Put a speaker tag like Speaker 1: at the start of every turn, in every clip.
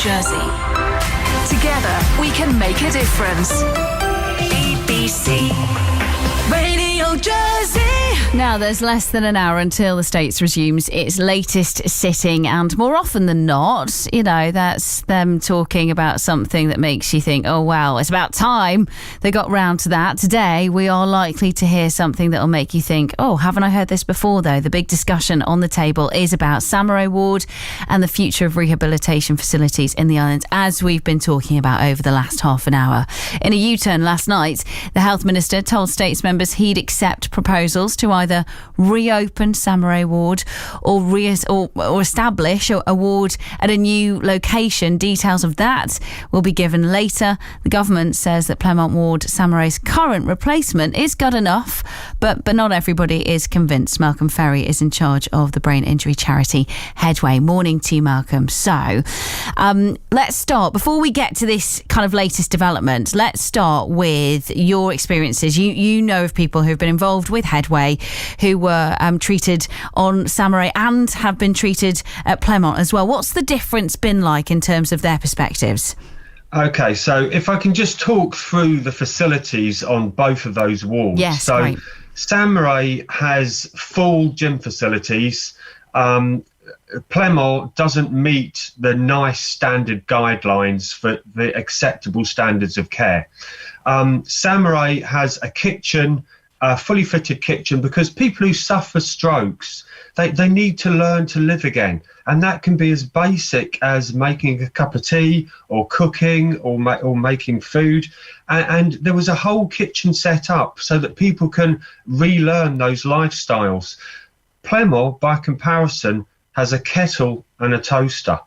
Speaker 1: Jersey. Together, we can make a difference. BBC Radio Jersey.
Speaker 2: Now, there's less than an hour until the States resumes its latest sitting, and more often than not, that's them talking about something that makes you think, oh, wow, it's about time they got round to that. Today, we are likely to hear something that will make you think, oh, haven't I heard this before, though? The big discussion on the table is about Samarès Ward and the future of rehabilitation facilities in the islands, as we've been talking about over the last half an hour. In a U-turn last night, the Health Minister told States members he'd accept proposals to either reopen Samarès Ward or establish a ward at a new location. Details of that will be given later. The government says that Plymouth Ward, Samarès' current replacement, is good enough, but not everybody is convinced. Malcolm Ferry is in charge of the brain injury charity Headway. Morning to you, Malcolm. So let's start, before we get to this kind of latest development, let's start with your experiences. You know of people who've been involved with Headway who were treated on Samarès and have been treated at Plymouth as well. What's the difference been like in terms of their perspectives?
Speaker 3: Okay, so if I can just talk through the facilities on both of those wards.
Speaker 2: Yes,
Speaker 3: so
Speaker 2: right.
Speaker 3: Samarès has full gym facilities. Plymouth doesn't meet the NICE standard guidelines for the acceptable standards of care. Samarès has a kitchen, a fully fitted kitchen, because people who suffer strokes, they need to learn to live again. And that can be as basic as making a cup of tea or cooking or making food. And there was a whole kitchen set up so that people can relearn those lifestyles. Plymouth, by comparison, has a kettle and a toaster.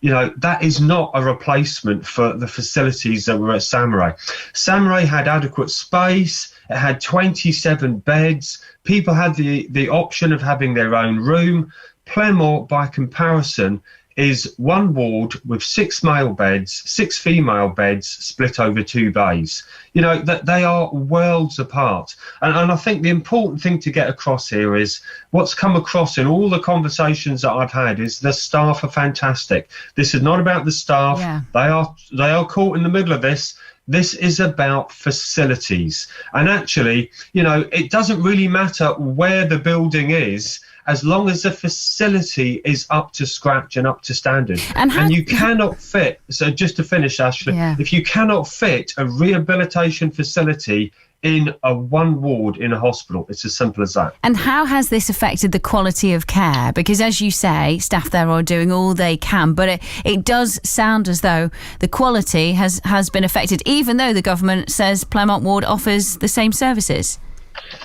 Speaker 3: That is not a replacement for the facilities that were at Samarès. Samarès had adequate space. It had 27 beds. People had the option of having their own room. Plymouth, by comparison, is one ward with 6 male beds, 6 female beds split over 2 bays. That they are worlds apart. And I think the important thing to get across here is what's come across in all the conversations that I've had is the staff are fantastic. This is not about the staff. Yeah. They are caught in the middle of this. This is about facilities. And actually, it doesn't really matter where the building is, as long as the facility is up to scratch and up to standard. And you cannot fit, so just to finish, Ashlea, if you cannot fit a rehabilitation facility in a one ward in a hospital, it's as simple as that.
Speaker 2: And how has this affected the quality of care? Because as you say, staff there are doing all they can, but it does sound as though the quality has been affected, even though the government says Plymouth Ward offers the same services.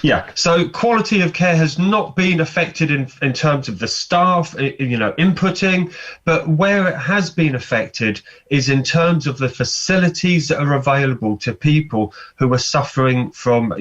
Speaker 3: Yeah, so quality of care has not been affected in terms of the staff, inputting, but where it has been affected is in terms of the facilities that are available to people who are suffering from,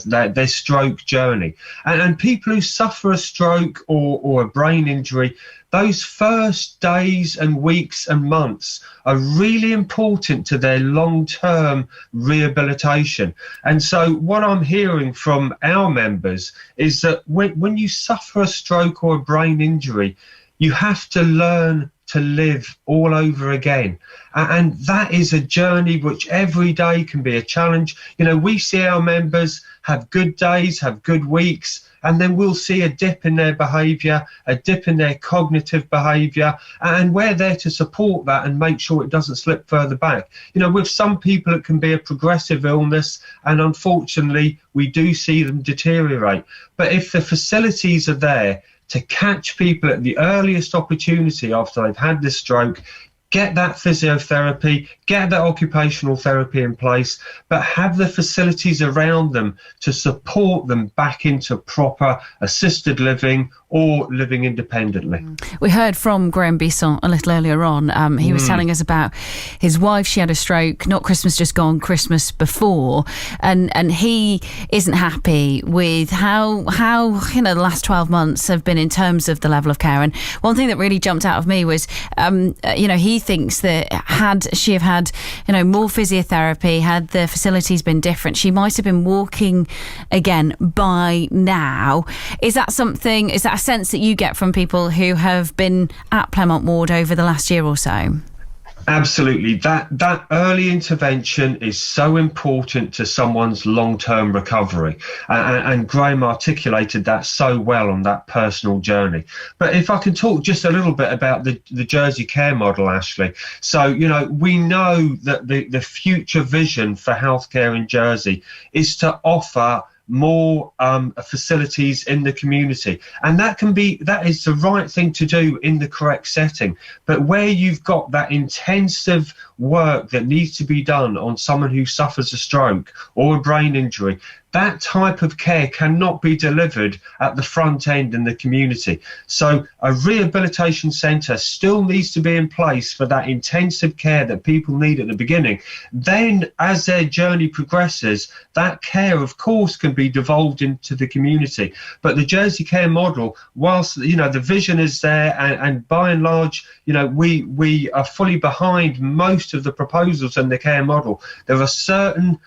Speaker 3: their stroke journey. And people who suffer a stroke or a brain injury, those first days and weeks and months are really important to their long-term rehabilitation. And so what I'm hearing from our members is that when you suffer a stroke or a brain injury, you have to learn to live all over again. And that is a journey which every day can be a challenge. We see our members have good days, have good weeks, and then we'll see a dip in their behaviour, a dip in their cognitive behaviour, and we're there to support that and make sure it doesn't slip further back. With some people it can be a progressive illness, and unfortunately we do see them deteriorate. But if the facilities are there to catch people at the earliest opportunity after they've had this stroke, get that physiotherapy, get that occupational therapy in place, but have the facilities around them to support them back into proper assisted living or living independently.
Speaker 2: We heard from Graham Bisson a little earlier on. He was telling us about his wife. She had a stroke, not Christmas just gone, Christmas before, and he isn't happy with how the last 12 months have been in terms of the level of care. And one thing that really jumped out of me was he thinks that had she have had more physiotherapy, had the facilities been different, she might have been walking again by now. Is that a sense that you get from people who have been at Plymouth Ward over the last year or so?
Speaker 3: Absolutely. That early intervention is so important to someone's long-term recovery. And Graham articulated that so well on that personal journey. But if I can talk just a little bit about the Jersey care model, Ashley. So, we know that the future vision for healthcare in Jersey is to offer more facilities in the community, and that is the right thing to do in the correct setting. But where you've got that intensive work that needs to be done on someone who suffers a stroke or a brain injury, that type of care cannot be delivered at the front end in the community. So a rehabilitation centre still needs to be in place for that intensive care that people need at the beginning. Then as their journey progresses, that care of course can be devolved into the community. But the Jersey care model, whilst the vision is there, and by and large we are fully behind most of the proposals in the care model, there are certain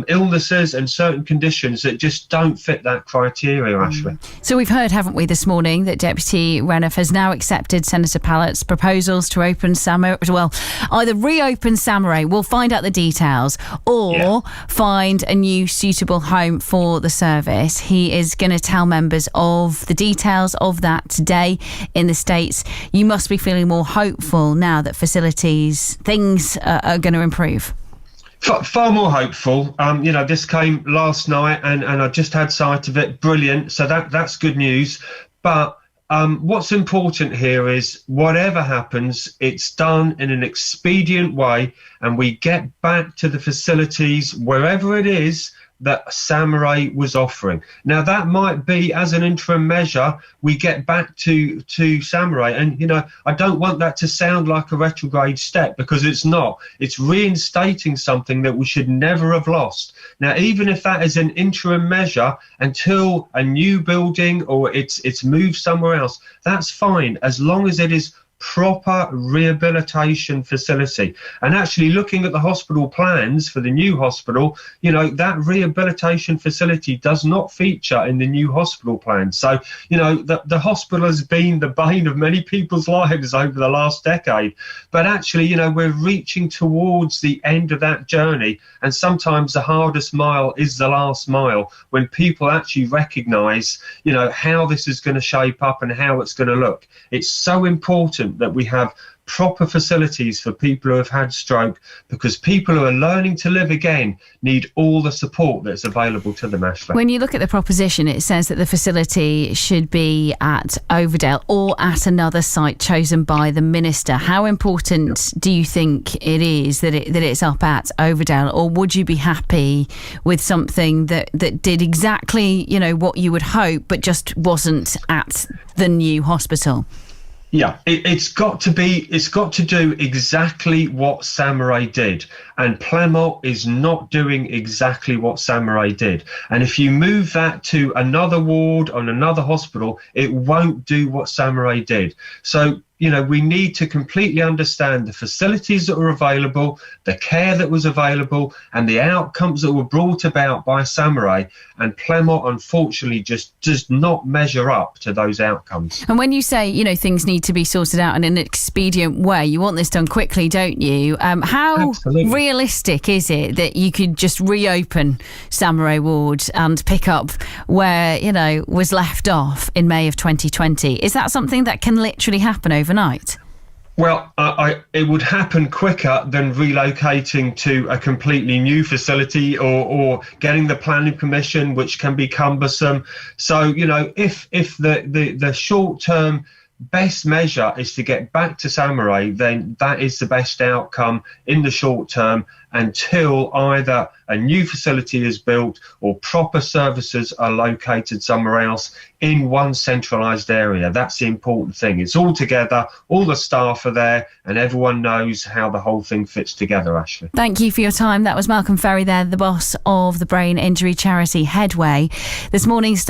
Speaker 3: illnesses and certain conditions that just don't fit that criteria, Ashley.
Speaker 2: So we've heard, haven't we, this morning that Deputy Renouf has now accepted Senator Pallett's proposals to open either reopen Samarès, we'll find out the details, or find a new suitable home for the service. He is going to tell members of the details of that today in the States. You must be feeling more hopeful now that things are going to improve.
Speaker 3: Far more hopeful. This came last night and I just had sight of it. Brilliant. So that's good news. But what's important here is whatever happens, it's done in an expedient way, and we get back to the facilities wherever it is that Samarès was offering. Now that might be as an interim measure, we get back to Samarès, and I don't want that to sound like a retrograde step, because it's not. It's reinstating something that we should never have lost. Now even if that is an interim measure until a new building or it's moved somewhere else, that's fine, as long as it is proper rehabilitation facility. And actually looking at the hospital plans for the new hospital, that rehabilitation facility does not feature in the new hospital plan. So the hospital has been the bane of many people's lives over the last decade, but actually we're reaching towards the end of that journey, and sometimes the hardest mile is the last mile, when people actually recognize how this is going to shape up and how it's going to look. It's so important that we have proper facilities for people who have had stroke, because people who are learning to live again need all the support that's available to them, Ashley.
Speaker 2: When you look at the proposition, it says that the facility should be at Overdale or at another site chosen by the minister. How important do you think it is that it's up at Overdale, or would you be happy with something that did exactly what you would hope, but just wasn't at the new hospital?
Speaker 3: Yeah, it's got to do exactly what Samarès did, and Plymouth is not doing exactly what Samarès did. And if you move that to another ward on another hospital, it won't do what Samarès did. So we need to completely understand the facilities that were available, the care that was available, and the outcomes that were brought about by Samarès. And Plymouth, unfortunately, just does not measure up to those outcomes.
Speaker 2: And when you say, things need to be sorted out in an expedient way, you want this done quickly, don't you? How
Speaker 3: Absolutely.
Speaker 2: Realistic is it that you could just reopen Samarès Ward and pick up where, was left off in May of 2020? Is that something that can literally happen overnight?
Speaker 3: Well, it would happen quicker than relocating to a completely new facility or getting the planning permission, which can be cumbersome. So, if the short-term best measure is to get back to Samarès, then that is the best outcome in the short term, until either a new facility is built or proper services are located somewhere else in one centralised area. That's the important thing. It's all together, all the staff are there, and everyone knows how the whole thing fits together, Ashley.
Speaker 2: Thank you for your time. That was Malcolm Ferry there, the boss of the brain injury charity Headway. This morning's